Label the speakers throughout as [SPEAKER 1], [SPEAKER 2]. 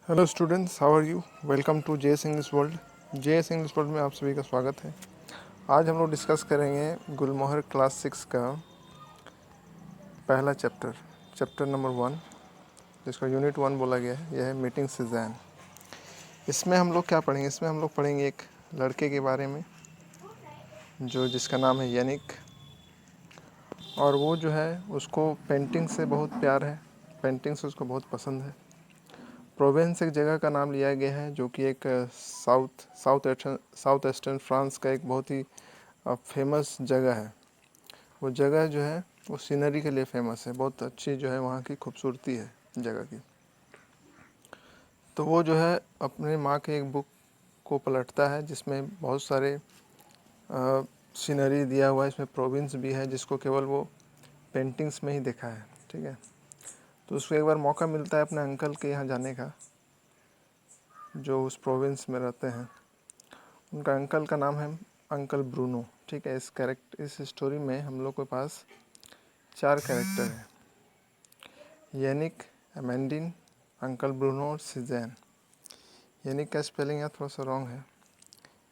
[SPEAKER 1] Hello students, how are you? Welcome to JS English world. JS English world में आप सभी का स्वागत है। आज हम लोग डिस्कस करेंगे गुलमोहर क्लास 6 का पहला चैप्टर नंबर 1, जिसका यूनिट 1 बोला गया है। यह है मीटिंग सीजन। इसमें हम लोग क्या पढ़ेंगे? इसमें हम लोग पढ़ेंगे एक लड़के के बारे में जिसका नाम है यानिक। और वो जो है उसको पेंटिंग से बहुत प्यार है, पेंटिंग से उसको बहुत पसंद है। प्रोवेंस एक जगह का नाम लिया गया है जो कि एक साउथ ईस्टर्न फ्रांस का एक बहुत ही फेमस जगह है। वो जगह जो है वो सीनरी के लिए फेमस है, बहुत अच्छी जो है वहाँ की खूबसूरती है जगह की। तो वो जो है अपने माँ के एक बुक को पलटता है जिसमें बहुत सारे सीनरी दिया हुआ है। इसमें प्रोविंस भी है जिसको केवल वो पेंटिंग्स में ही देखा है, ठीक है। तो उसको एक बार मौका मिलता है अपने अंकल के यहाँ जाने का, जो उस प्रोविंस में रहते हैं। उनका अंकल का नाम है अंकल ब्रूनो, ठीक है। इस स्टोरी में हम लोग के पास 4 कैरेक्टर हैं: यानिक, अमेंडिन, अंकल ब्रूनो और सीजैन। यानिक का स्पेलिंग यहाँ थोड़ा सा रॉन्ग है।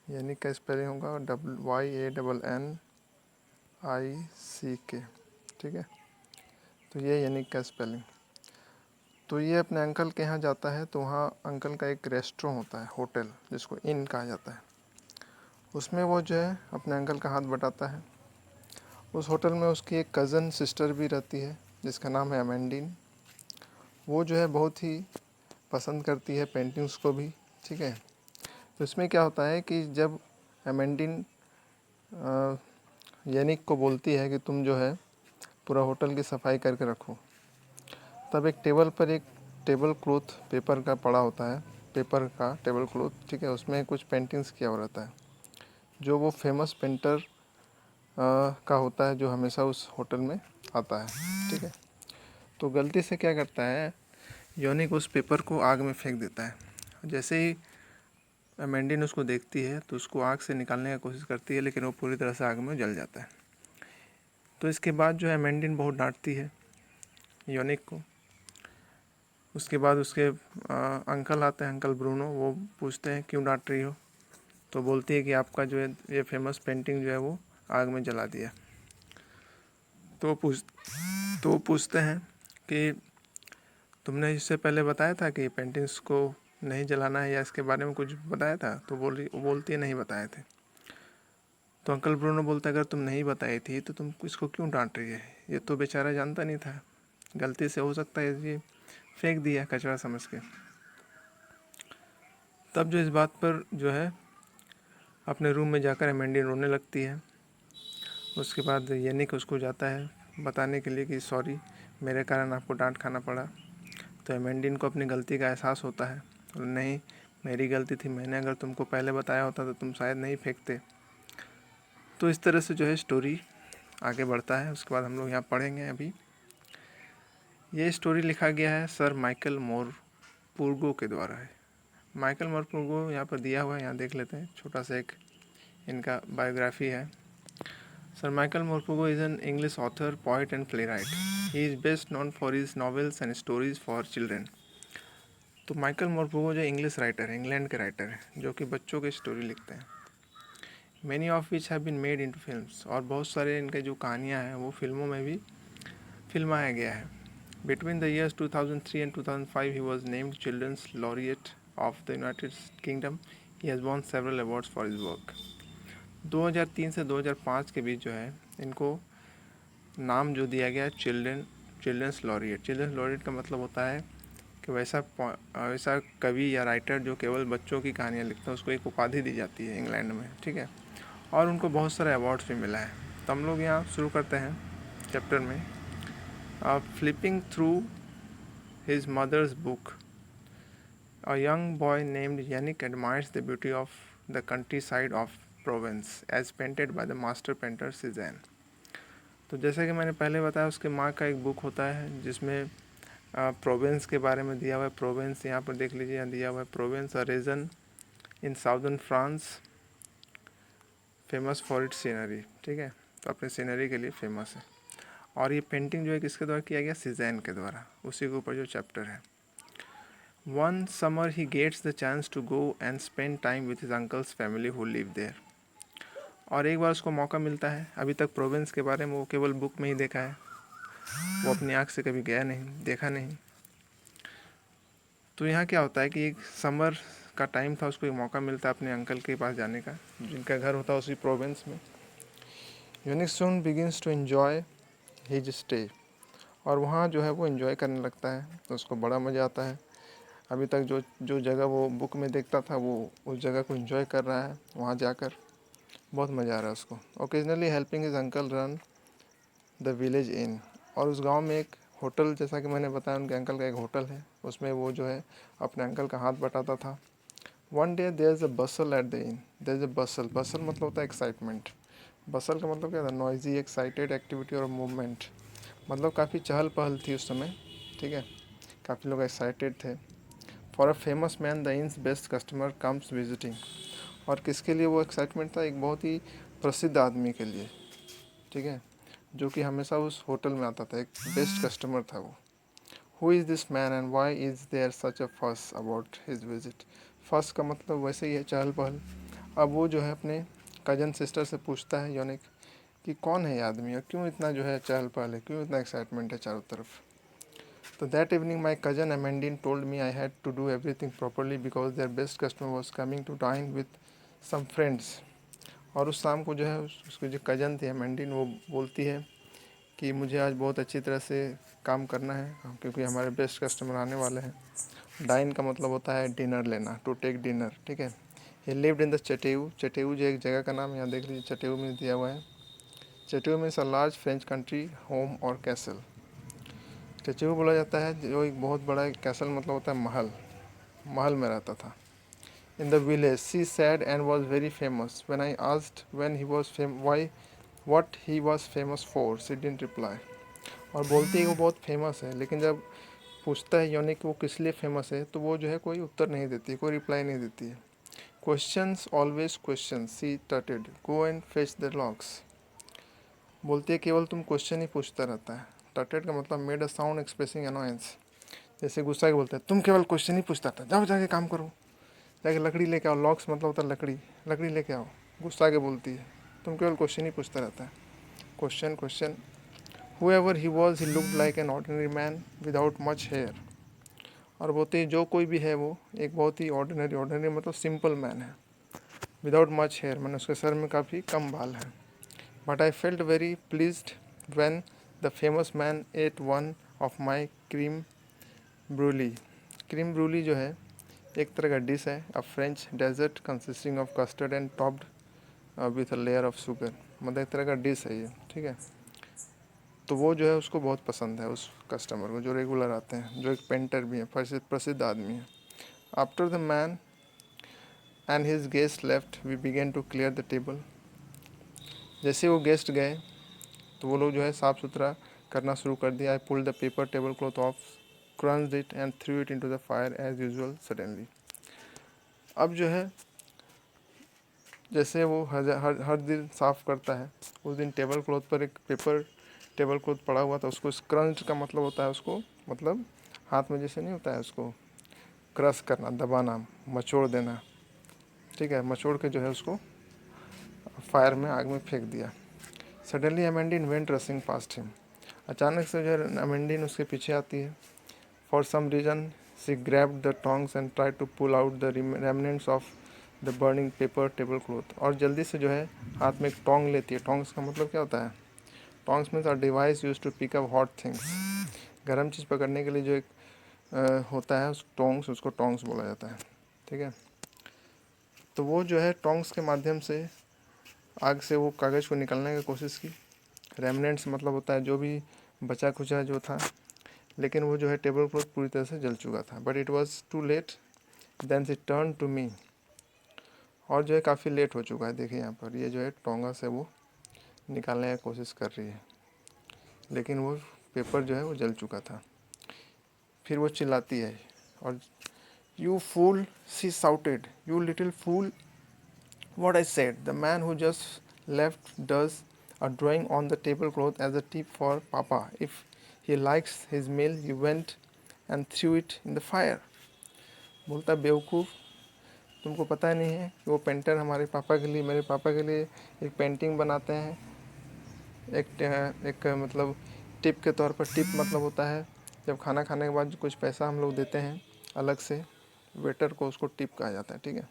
[SPEAKER 1] यानिक का स्पेलिंग होगा YANNICK, ठीक है। तो ये यानिक का स्पेलिंग। तो ये अपने अंकल के यहाँ जाता है, तो वहाँ अंकल का एक रेस्टोरेंट होता है, होटल, जिसको इन कहा जाता है। उसमें वो जो है अपने अंकल का हाथ बटाता है। उस होटल में उसकी एक कज़न सिस्टर भी रहती है जिसका नाम है अमेंडिन। वो जो है बहुत ही पसंद करती है पेंटिंग्स को भी, ठीक है। तो इसमें क्या होता है कि जब अमेंडिन यानिक को बोलती है कि तुम जो है पूरा होटल की सफाई करके रखो, तब एक टेबल पर एक टेबल क्लॉथ पेपर का पड़ा होता है, पेपर का टेबल क्लॉथ, ठीक है। उसमें कुछ पेंटिंग्स किया हुआ रहता है जो वो फेमस पेंटर का होता है, जो हमेशा उस होटल में आता है, ठीक है। तो गलती से क्या करता है, योनिक उस पेपर को आग में फेंक देता है। जैसे ही अमेंडिन उसको देखती है तो उसको आग से निकालने की कोशिश करती है, लेकिन वो पूरी तरह से आग में जल जाता है। तो इसके बाद जो है अमेंडिन बहुत डांटती है योनिक को। उसके बाद उसके अंकल आते हैं, अंकल ब्रूनो। वो पूछते हैं क्यों डांट रही हो? तो बोलती है कि आपका जो है ये फेमस पेंटिंग जो है वो आग में जला दिया। तो पूछते हैं कि तुमने इससे पहले बताया था कि पेंटिंग्स को नहीं जलाना है, या इसके बारे में कुछ बताया था? तो बोलती है नहीं बताए थे। तो अंकल ब्रूनो बोलता है अगर तुम नहीं बताई थी तो तुम इसको क्यों डांट रही है? ये तो बेचारा जानता नहीं था, गलती से हो सकता है ये फेंक दिया कचरा समझ के। तब जो इस बात पर जो है अपने रूम में जाकर अमेंडिन रोने लगती है। उसके बाद यानिक उसको जाता है बताने के लिए कि सॉरी, मेरे कारण आपको डांट खाना पड़ा। तो अमेंडिन को अपनी गलती का एहसास होता है, और नहीं, मेरी गलती थी, मैंने अगर तुमको पहले बताया होता तो तुम शायद नहीं फेंकते। तो इस तरह से जो है स्टोरी आगे बढ़ता है। उसके बाद हम लोग यहाँ पढ़ेंगे अभी। ये स्टोरी लिखा गया है सर माइकल मोरपुर्गो के द्वारा है। माइकल मोरपुर्गो यहाँ पर दिया हुआ है, यहाँ देख लेते हैं। छोटा सा एक इनका बायोग्राफी है। Sir Michael Morpurgo is an English author, poet and playwright. He is best known for his novels and stories for children. तो माइकल मोरपुगो जो इंग्लिश राइटर है, इंग्लैंड के राइटर हैं, जो कि बच्चों की स्टोरी लिखते हैं। Many of which have been made into films, और बहुत सारे इनके जो कहानियाँ हैं वो फिल्मों में भी फिल्माया गया है। Between the years 2003 and 2005 he was named children's laureate of the United Kingdom. He has won several awards for his work. 2003 से 2005 के बीच जो है इनको नाम जो दिया गया है चिल्ड्रंस लॉरिएट। चिल्ड्रंस लॉरिएट का मतलब होता है कि वैसा कवि या राइटर जो केवल बच्चों की कहानियाँ लिखता है, उसको एक उपाधि दी जाती है इंग्लैंड में, ठीक है। और उनको बहुत सारे अवार्ड्स भी मिला है। तो हम लोग यहाँ शुरू करते हैं चैप्टर में। Flipping through his mother's book, a young boy named Yannick admires the beauty of the countryside of Provence as painted by the master painter Cezanne. तो जैसे कि मैंने पहले बताया, उसके माँ का एक बुक होता है जिसमें प्रोवेंस के बारे में दिया हुआ है। प्रोवेंस यहाँ पर देख लीजिए, यहाँ दिया हुआ है Provence a region in southern France famous for its scenery, ठीक है। तो अपने सीनरी के लिए फेमस है। और ये पेंटिंग जो है किसके द्वारा किया गया? सीजैन के द्वारा। उसी के ऊपर जो चैप्टर है One summer he gets the chance to go and spend time with his uncle's family who live there. और एक बार उसको मौका मिलता है, अभी तक प्रोविंस के बारे में वो केवल बुक में ही देखा है, वो अपनी आँख से कभी गया नहीं, देखा नहीं। तो यहाँ क्या होता है कि एक समर का टाइम था, उसको एक मौका मिलता है अपने अंकल के पास जाने का, जिनका घर होता है उसी प्रोविंस में। Unique soon begins to enjoy his stay, और वहाँ जो है वो एंजॉय करने लगता है, तो उसको बड़ा मज़ा आता है। अभी तक जो जो जगह वो बुक में देखता था वो उस जगह को एंजॉय कर रहा है, वहाँ जाकर बहुत मज़ा आ रहा है उसको। Occasionally helping his uncle run the village in, और उस गांव में एक होटल, जैसा कि मैंने बताया उनके अंकल का एक होटल है, उसमें वो जो है अपने अंकल का हाथ बटाता था। One day there is a bustle at the inn, there is a bustle, bustle मतलब होता है एक्साइटमेंट। बसल का मतलब क्या था, नॉइजी, एक्साइटेड एक्टिविटी और मूवमेंट, मतलब काफ़ी चहल पहल थी उस समय, ठीक है, काफ़ी लोग एक्साइटेड थे। For a famous man the inn's best customer comes visiting, और किसके लिए वो एक्साइटमेंट था, एक बहुत ही प्रसिद्ध आदमी के लिए, ठीक है, जो कि हमेशा उस होटल में आता था, एक बेस्ट कस्टमर था वो। Who is this man and why is there such a fuss about his visit. फस का मतलब वैसे ही है, चहल पहल। अब वो जो है अपने कजन सिस्टर से पूछता है योनिक कि कौन है ये आदमी और क्यों इतना जो है चहल पहल है, क्यों इतना एक्साइटमेंट है चारों तरफ। तो that evening my cousin Amandine told me I had to do everything properly because their best customer was coming to dine with some friends. और उस शाम को जो है उसकी जो कज़न थी अमेंडिन, वो बोलती है कि मुझे आज बहुत अच्छी तरह से काम करना है क्योंकि हमारे बेस्ट कस्टमर आने वाले हैं। डाइन का मतलब होता है डिनर लेना, टू टेक डिनर, ठीक है। ही लिव्ड इन द चटेऊ, चटेऊ जो एक जगह का नाम, यहाँ देख लीजिए चटेऊ में दिया हुआ है। चटेऊ में a large French country home और कैसल। चटेऊ बोला जाता है जो एक बहुत बड़ा कैसल मतलब होता है महल, महल में रहता था। In the village, she said, and was very famous. When I asked when he was what he was famous for, she didn't reply. और बोलती है वो बहुत फेमस है, लेकिन जब पूछता है योनी कि वो किस लिए फेमस है, तो वो जो है कोई उत्तर नहीं देती, कोई रिप्लाई नहीं देती है। Questions always questions, she tutted, go and fetch the logs. बोलती है केवल तुम क्वेश्चन ही पूछता रहता है। टटेड का मतलब made a sound expressing annoyance, जैसे गुस्सा के बोलते हैं तुम केवल क्वेश्चन ही पूछता रहता, जाओ जाके काम करो, जाके लकड़ी लेके आओ। लॉक्स मतलब होता है लकड़ी, लकड़ी लेके आओ। गुस्सा के बोलती है तुम केवल क्वेश्चन ही पूछता रहता है, question question. However he was he looked like an ordinary man without much hair, और बोलते ही जो कोई भी है वो एक बहुत ही ऑर्डिनरी, ऑर्डिनरी मतलब सिंपल मैन है। विदाउट मच हेयर मैंने उसके सर में काफ़ी कम बाल हैं। But I felt very pleased when the famous man ate one of my creme brulee. Creme brulee जो है एक तरह का डिश है, a French dessert consisting of custard and topped with a layer of sugar, मतलब एक तरह का डिश है ये, ठीक है। तो वो जो है उसको बहुत पसंद है, उस कस्टमर को जो रेगुलर आते हैं, जो एक पेंटर भी है, प्रसिद्ध आदमी है। After the man and his guest left we began to clear the table. जैसे वो गेस्ट गए तो वो लोग जो है साफ़ सुथरा करना शुरू कर दिया। I pulled the paper tablecloth off, crunched it and threw it into the fire as usual suddenly. अब जो है जैसे वो हर दिन साफ़ करता है, उस दिन टेबल क्लॉथ पर एक पेपर टेबल क्लॉथ पड़ा हुआ था, उसको क्रंच का मतलब होता है उसको, मतलब हाथ में जैसे नहीं होता है उसको क्रश करना, दबाना, मचोड़ देना, ठीक है, मचोड़ के जो है उसको फायर में, आग में फेंक दिया। Suddenly Amandine went rushing past him, अचानक से जो है अमेंडिन उसके पीछे आती है। For some reason she grabbed the tongs and try to pull out the remnants of the burning paper tablecloth, और जल्दी से जो है हाथ में एक टोंग लेती है। टोंग्स का मतलब क्या होता है, tongs means are device use to pick up hot things, गर्म चीज़ पकड़ने के लिए जो एक होता है उस टोंग्स, उसको टोंग्स बोला जाता है, ठीक है। तो वो जो है टोंग्स के माध्यम से आग से वो कागज़ को निकालने की कोशिश की। रेमनेंट्स मतलब होता है जो भी बचा खुचा जो था, लेकिन वो जो है टेबल क्लॉथ पूरी तरह से जल चुका था। But it was too late, then she turn to me, और जो है काफ़ी लेट हो चुका है। देखिए यहाँ पर ये जो है टोंगा से वो निकालने की कोशिश कर रही है, लेकिन वो पेपर जो है वो जल चुका था। फिर वो चिल्लाती है और you fool, she shouted, you little fool, what I said, the man who just left does a drawing on the tablecloth as a tip for papa. If he likes his meal, he went and threw it in the fire. बोलता है बेवकूफ़, तुमको पता नहीं है कि वो painter हमारे पापा के लिए, मेरे पापा के लिए एक पेंटिंग बनाते हैं, एक मतलब टिप के तौर पर। टिप मतलब होता है जब खाना खाने के बाद कुछ पैसा हम लोग देते हैं अलग से वेटर को, उसको टिप कहा जाता है, ठीक है।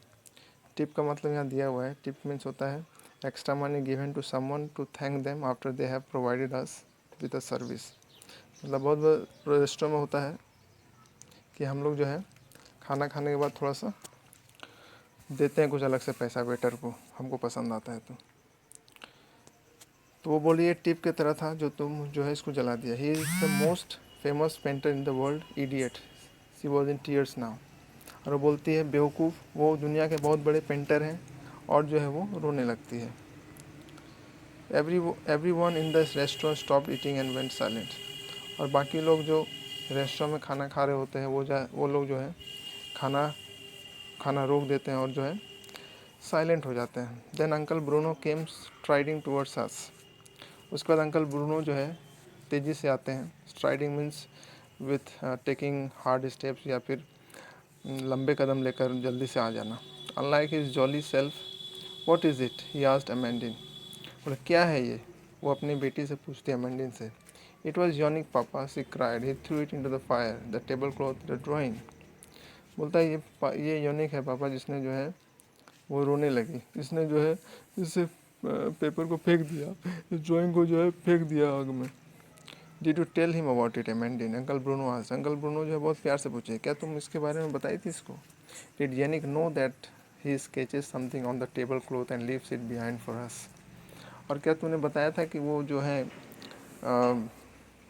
[SPEAKER 1] टिप का मतलब यहाँ दिया हुआ है। टिप मीन्स होता है extra money given to someone to thank them after they have provided us with a service. मतलब बहुत बहुत रेस्टोरेंट में होता है कि हम लोग जो है खाना खाने के बाद थोड़ा सा देते हैं कुछ अलग से पैसा वेटर को, हमको पसंद आता है तो वो बोली ये टिप की तरह था जो तुम जो है इसको जला दिया। He is the most famous painter in the world, idiot, she was in tears now. और वो बोलती है बेवकूफ़, वो दुनिया के बहुत बड़े पेंटर हैं, और जो है वो रोने लगती है। Every one in the restaurant stop eating and went silent. और बाकी लोग जो रेस्टोरेंट में खाना खा रहे होते हैं वो लोग जो है खाना रोक देते हैं और जो है साइलेंट हो जाते हैं। देन अंकल ब्रूनो केम स्ट्राइडिंग टूवर्ड्स अस। उसके बाद अंकल ब्रूनो जो है तेज़ी से आते हैं। Striding means with taking hard steps, या फिर लंबे कदम लेकर जल्दी से आ जाना। Unlike his jolly self, what is it, he asked Amandine. बोले क्या है ये, वो अपनी बेटी से पूछती है अमेंडिन से। It was Yannick papa, she cried, he threw it into the fire, the table cloth, the drawing. बोलता है ये योनिक है पापा, जिसने जो है वो रोने लगी, जिसने जो है इससे पेपर को फेंक दिया, इस ड्राइंग को जो है फेंक दिया आग में। Did you tell him about it Amandine, uncle Bruno asked. Uncle Bruno जो है बहुत प्यार से पूछे, क्या तुम इसके बारे में बताई थी इसको। Did Yannick know that he sketches something on the table cloth and leaves it behind for us. और क्या तूने बताया था कि वो जो है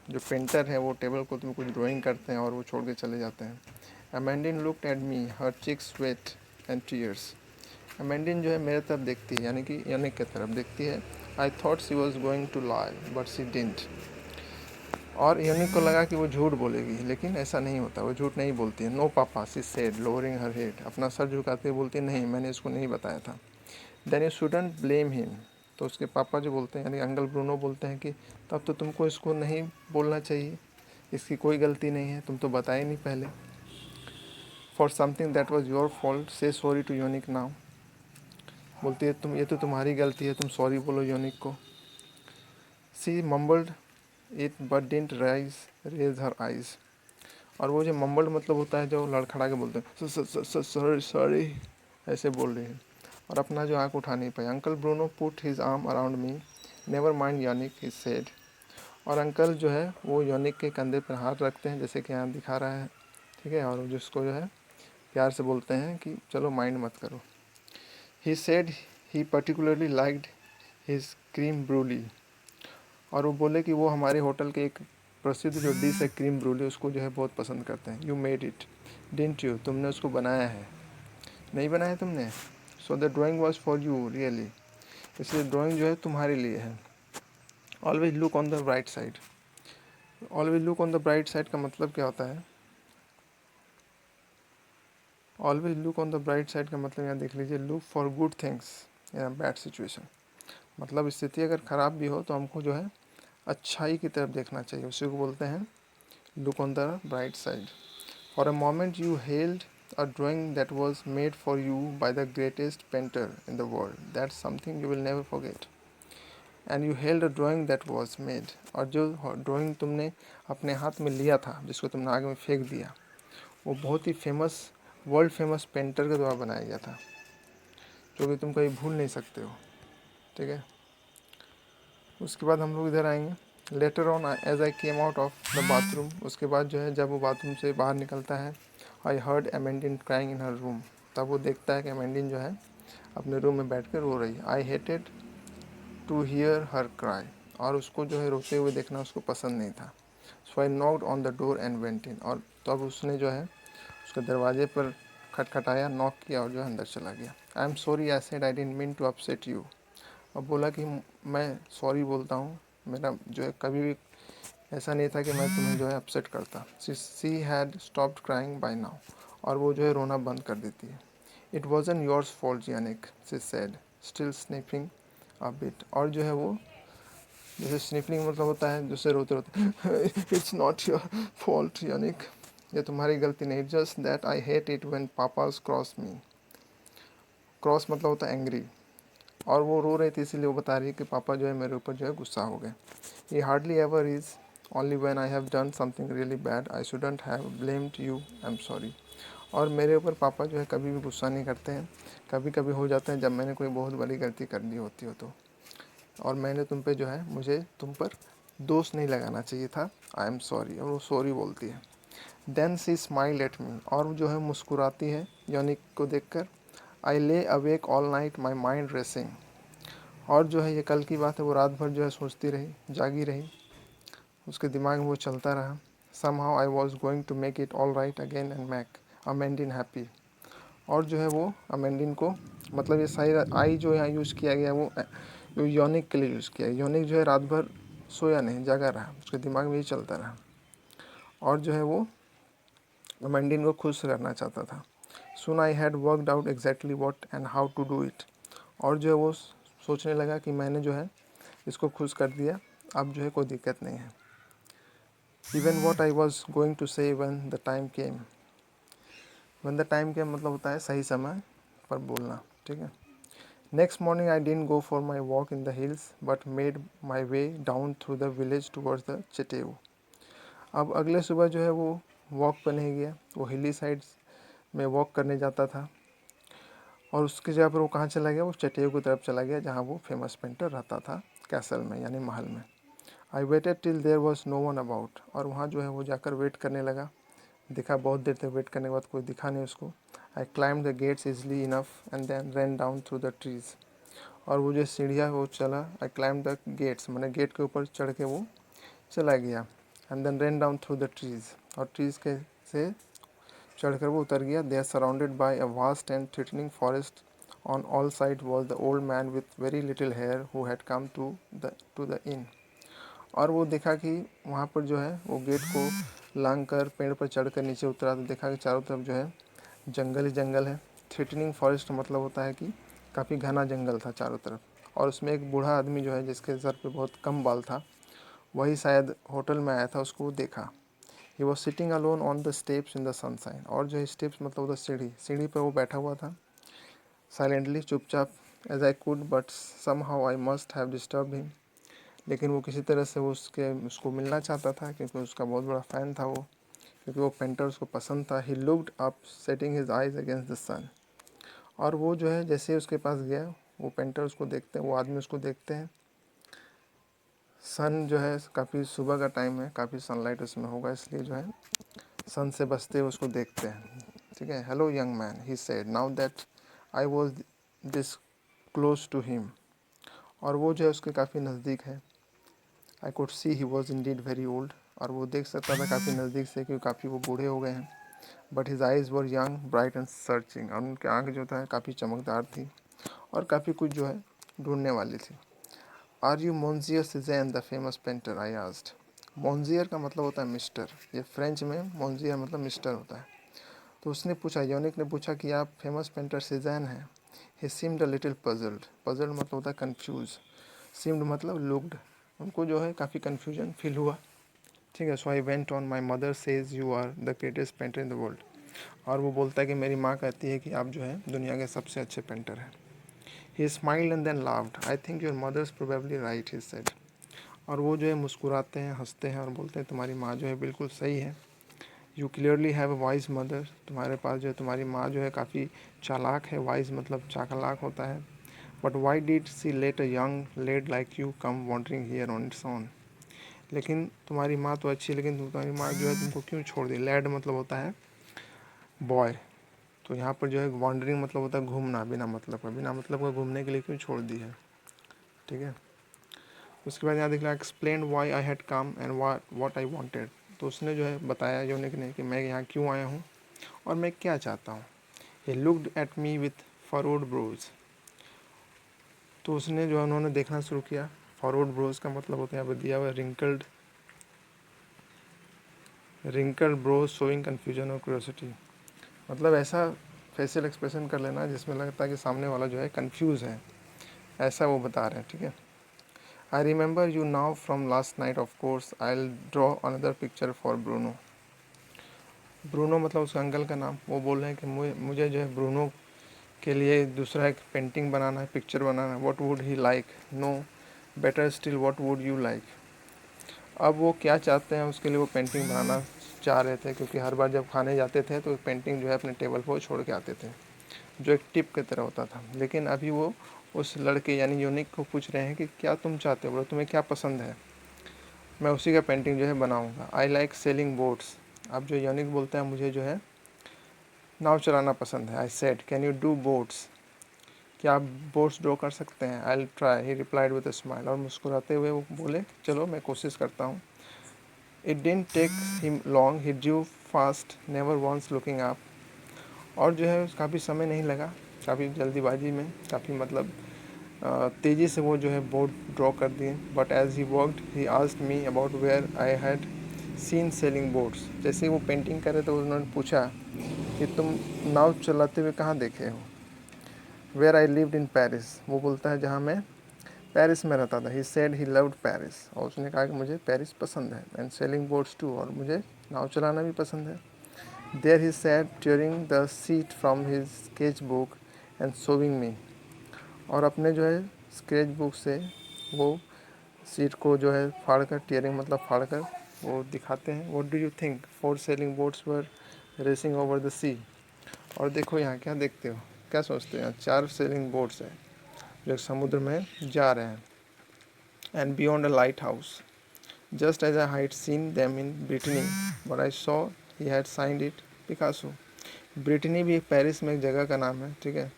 [SPEAKER 1] जो पेंटर है वो टेबल क्लॉथ में कुछ ड्राइंग करते हैं और वो छोड़ के चले जाते हैं। Amandine looked at me, her cheeks sweat and tears. Amandine जो है मेरे तरफ देखती है, यानी कि यानिक की तरफ देखती है। I thought she was going to lie but she didn't. और यानिक को लगा कि वो झूठ बोलेगी, लेकिन ऐसा नहीं होता, वो झूठ नहीं बोलती है। No papa, she said lowering her head. अपना सर झुकाते हुए बोलती नहीं, मैंने इसको नहीं बताया था। Then you shouldn't blame him. तो उसके पापा जो बोलते हैं, यानी अंकल ब्रूनो बोलते हैं कि तब तो तुमको इसको नहीं बोलना चाहिए, इसकी कोई गलती नहीं है, तुम तो बताए नहीं पहले। For something that was your fault से सॉरी टू योनिक नाउ। बोलती है तुम, ये तो तुम्हारी गलती है, तुम सॉरी बोलो योनिक को। She mumbled it but didn't raise her eyes. और वो जो मम्बल्ड मतलब होता है जो लड़खड़ा के बोलते हैं सॉरी सॉरी, ऐसे बोल रही है, और अपना जो आँख उठा नहीं पाई। Uncle Bruno put his arm around me, never mind Yannick, he said. और अंकल जो है वो योनिक के कंधे पर हाथ रखते हैं, जैसे कि यहाँ दिखा रहा है, ठीक है, और जिसको जो है प्यार से बोलते हैं कि चलो माइंड मत करो। He said he particularly liked his creme brulee. और वो बोले कि वो हमारे होटल के एक प्रसिद्ध जो डिश है क्रीम ब्रूली, उसको जो है बहुत पसंद करते हैं। You made it didn't you, तुमने उसको बनाया है, नहीं बनाया तुमने। So the drawing was for you really, इसलिए ड्राइंग जो है तुम्हारे लिए है। Always look on the bright side. Always look on the bright side का मतलब क्या होता है। Always look on the bright side का मतलब यहाँ देख लीजिए, look for good things in a bad situation. मतलब स्थिति अगर ख़राब भी हो तो हमको जो है अच्छाई की तरफ देखना चाहिए, उसी को बोलते हैं look on the bright side. For a moment you held a drawing that was made for you by the greatest painter in the world. That's something you will never forget. And you held a drawing that was made. और जो drawing तुमने अपने हाथ में लिया था, जिसको तुमने आगे में फेंक दिया, वो बहुत ही फेमस, वर्ल्ड फेमस पेंटर के द्वारा बनाया गया था, जो कि तुम कभी भूल नहीं सकते हो, ठीक है। उसके बाद हम लोग इधर आएंगे। Later on as I came out of the bathroom. उसके बाद जो है जब वो बाथरूम से बाहर निकलता है, I heard Amandine crying in her room. तब वो देखता है कि अमेंडिन जो है अपने रूम में बैठ कर रो रही है। I hated to hear her cry. और उसको जो है रोते हुए देखना उसको पसंद नहीं था। So I knocked on the door and went in. और तब उसने जो है उसके दरवाजे पर खटखटाया, नॉक किया और जो है अंदर चला गया। I am sorry, I said I didn't mean to upset you. अब बोला कि मैं सॉरी बोलता हूँ, मेरा जो है कभी भी ऐसा नहीं था कि मैं तुम्हें जो है अपसेट करता। She had stopped crying by now. और वो जो है रोना बंद कर देती है। It wasn't yours fault Yannick, she said still sniffing a bit. और जो है वो जैसे स्निफिंग मतलब होता है जैसे रोते रोते it's not your fault Yannick, ये तुम्हारी गलती नहीं, just that I hate it when papas cross me. Cross मतलब होता है एंग्री, और वो रो रही थी इसीलिए वो बता रही है कि पापा जो है मेरे ऊपर जो है गुस्सा हो गए। ही hardly ever is, only when I have done something really bad I shouldn't have blamed you, I am sorry. और मेरे ऊपर पापा जो है कभी भी गुस्सा नहीं करते हैं, कभी कभी हो जाते हैं जब मैंने कोई बहुत बड़ी गलती कर दी होती हो तो, और मैंने तुम पे जो है, मुझे तुम पर दोष नहीं लगाना चाहिए था, आई एम सॉरी। और वो सॉरी बोलती है। Then she smile at me, और जो है मुस्कुराती है योनिक को देखकर। आई ले awake all night my mind racing, और जो है ये कल की बात है, वो रात भर जो है सोचती रही, जागी रही, उसके दिमाग में वो चलता रहा। Somehow I was going to make it all right again and make Amandine happy. और जो है वो अमेंडिन को, मतलब ये सही आई जो यहाँ यूज़ किया गया वो योनिक के लिए यूज़ किया। योनिक जो है रात भर सोया नहीं, जागा रहा, उसके दिमाग में ये चलता रहा, और जो है वो अमेंडिन को खुश करना चाहता था। Soon I had worked out exactly what and how to do it, और जो है वो सोचने लगा कि मैंने जो है इसको खुश कर दिया, अब जो है कोई दिक्कत नहीं है। Even what I was going to say when the time came, when the time came मतलब होता है सही समय पर बोलना, ठीक है। Next morning I didn't go for my walk in the hills but made my way down through the village towards the chateau. अब अगले सुबह जो है वो वॉक पर नहीं गया, वो हिली साइड में वॉक करने जाता था, और उसकी जगह पर वो कहाँ चला गया, वो चटेऊ की तरफ चला गया जहाँ वो फेमस पेंटर रहता था, कैसल में यानी महल में। I waited till there was no one about, और वहाँ जो है वो जाकर वेट करने लगा, दिखा बहुत देर तक वेट करने के बाद कोई दिखा नहीं उसको। I climb the gates easily enough and then run down through the trees, और वो जो सीढ़ियाँ वो चला, आई क्लाइम द गेट्स मैंने गेट के ऊपर चढ़ के वो चला गया, and then run down through the trees, और ट्रीज़ के से चढ़कर वो उतर गया। They are surrounded by a vast and threatening forest, on all side was the old man with very little hair who had come to the inn. और वो देखा कि वहाँ पर जो है वो गेट को लांग कर पेड़ पर चढ़ कर नीचे उतरा, तो देखा कि चारों तरफ जो है जंगल ही जंगल है। थ्रेटनिंग फॉरेस्ट मतलब होता है कि काफ़ी घना जंगल था चारों तरफ, और उसमें एक बूढ़ा आदमी जो है जिसके सर पे बहुत कम बाल था, वही शायद होटल में आया था, उसको वो देखा। He was sitting alone on the steps in the sunshine, और जो है स्टेप्स मतलब उधर सीढ़ी, सीढ़ी पर वो बैठा हुआ था साइलेंटली, चुपचाप, as I could but somehow I must have disturb him. लेकिन वो किसी तरह से वो उसको मिलना चाहता था, क्योंकि उसका बहुत बड़ा फ़ैन था वो, क्योंकि वो पेंटर उसको पसंद था। He looked up shading his eyes against the sun, और वो जो है जैसे ही उसके पास गया, वो पेंटर उसको देखते हैं, वो आदमी उसको देखते हैं। सन जो है काफ़ी सुबह का टाइम है, काफ़ी सनलाइट उसमें होगा, इसलिए जो है सन से बचते हुए उसको देखते हैं, ठीक है। Hello young man, he said, now that I was this close to him, और वो जो है उसके काफ़ी नज़दीक है। I could see he was indeed very old, और वो देख सकता था काफ़ी नज़दीक से, क्योंकि काफ़ी वो बूढ़े हो गए हैं। But his eyes were young bright and searching, और उनकी आँख जो था काफ़ी चमकदार थी, और काफ़ी कुछ जो है ढूंढने वाली थी। Are you monsieur Cezanne the famous painter, I asked. Monsieur का मतलब होता है मिस्टर, ये फ्रेंच में मोन्जियर मतलब मिस्टर होता है। तो उसने पूछा, योनिक ने पूछा कि आप फेमस पेंटर सिज़ेन हैं। He seemed a little puzzled, puzzled मतलब होता है कन्फ्यूज़, सीम्ड मतलब लुक्ड, उनको जो है काफ़ी कन्फ्यूजन फील हुआ, ठीक है। So I went on, my mother says you are the greatest painter in the world, और वो बोलता है कि मेरी माँ कहती है कि आप जो है दुनिया के सबसे अच्छे पेंटर हैं। He smiled and then laughed, I think your mother is probably right, he said. और वो जो है मुस्कुराते हैं, हंसते हैं, और बोलते हैं तुम्हारी माँ जो है बिल्कुल सही है। You clearly have a wise mother, तुम्हारे पास जो है तुम्हारी माँ जो है काफ़ी चालाक है, वाइज मतलब चालाक होता है। But why did she let a young lad like you come wandering here on its own, लेकिन तुम्हारी माँ तो अच्छी है, लेकिन तुम्हारी माँ जो है तुमको क्यों छोड़ दी। लैड मतलब होता है बॉय, तो यहाँ पर जो है वॉन्डरिंग मतलब होता है घूमना, बिना मतलब का, बिना मतलब का घूमने के लिए क्यों छोड़ दी है, ठीक है। उसके बाद यहाँ दिख रहा है explain why I had come and what I wanted, तो उसने जो है बताया योनिक ने कि मैं यहाँ क्यों आया हूँ और मैं क्या चाहता हूँ। He looked at me with forward brows, तो उसने जो है उन्होंने देखना शुरू किया। फॉरवर्ड ब्रोज का मतलब होता है यहाँ पर दिया हुआ है रिंकल्ड ब्रोज शोइंग कन्फ्यूजन और क्यूरियोसिटी, मतलब ऐसा फेशियल एक्सप्रेशन कर लेना जिसमें लगता है कि सामने वाला जो है कंफ्यूज है, ऐसा वो बता रहे हैं, ठीक है। I remember you now from last night, of course I will draw another picture for Bruno, Bruno मतलब उसका अंकल का नाम। वो बोल रहे हैं कि मुझे जो है ब्रूनो के लिए दूसरा एक पेंटिंग बनाना है, पिक्चर बनाना है। What would he like? No better still what would you like? अब वो क्या चाहते हैं उसके लिए वो पेंटिंग बनाना चाह रहे थे, क्योंकि हर बार जब खाने जाते थे तो पेंटिंग जो है अपने टेबल पर छोड़ के आते थे, जो एक टिप की तरह होता था। लेकिन अभी वो उस लड़के यानी यूनिक को पूछ रहे हैं कि क्या तुम चाहते हो, बोलो तुम्हें क्या पसंद है, मैं उसी का पेंटिंग जो है बनाऊंगा। I like selling boats. अब जो यूनिक बोलता है मुझे जो है नाव चलाना पसंद है। I said can you do boats? क्या आप बोट्स ड्रॉ कर सकते हैं? I try, he replied with a smile. और मुस्कुराते हुए वो बोले चलो मैं कोशिश करता हूँ। It didn't take him long, he drew fast, never once looking up. और जो है काफ़ी समय नहीं लगा, काफ़ी जल्दीबाजी में, काफ़ी मतलब तेज़ी से वो जो है बोट ड्रॉ कर दिए। But as he worked he asked me about where I had seen sailing boats. जैसे ही वो पेंटिंग करे तो उन्होंने पूछा कि तुम नाव चलाते हुए कहाँ देखे हो? Where I lived in Paris. वो बोलता है जहाँ मैं पेरिस में रहता था। He said he loved Paris. और उसने कहा कि मुझे पेरिस पसंद है, एंड सेलिंग बोट्स टू, और मुझे नाव चलाना भी पसंद है। There he said tearing the sheet from his sketchbook and showing me. और अपने जो है स्केच बुक से वो सीट को जो है फाड़ कर, टीयरिंग मतलब फाड़ कर वो दिखाते हैं। What do you think? 4 sailing boats were racing over the sea. और देखो यहाँ क्या देखते हो, क्या सोचते हो? यहाँ 4 सेलिंग बोट्स हैं जो समुद्र में जा रहे हैं। And beyond a lighthouse, just as I had seen them in Brittany, but I saw he had signed it Picasso. Brittany भी एक पेरिस में एक जगह का नाम है, ठीक है।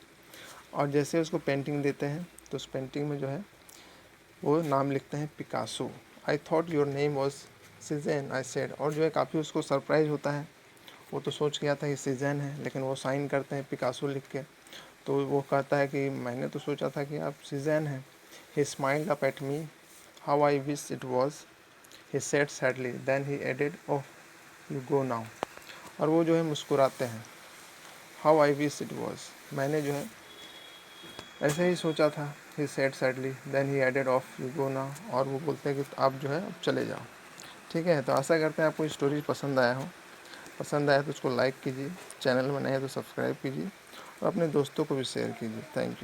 [SPEAKER 1] और जैसे उसको पेंटिंग देते हैं तो उस पेंटिंग में जो है वो नाम लिखते हैं Picasso. I thought your name was season, I said. और जो है काफ़ी उसको सरप्राइज होता है, वो तो सोच गया था कि सीजन है, लेकिन वो साइन करते हैं पिकासो लिख के। तो वो कहता है कि मैंने तो सोचा था कि आप सीजन हैं। He smiled up at me, how I wish it was, he said sadly, then he added oh you go now. और वो जो है मुस्कुराते हैं, how I wish it was, मैंने जो है ऐसे ही सोचा था। He said sadly, then he added off you go now. और वो बोलते हैं कि आप जो है अब चले जाओ। ठीक है, तो आशा करते हैं आपको स्टोरी पसंद आया हो। पसंद आया तो उसको लाइक कीजिए, चैनल में नए हैं तो सब्सक्राइब कीजिए और अपने दोस्तों को भी शेयर कीजिए। Thank you.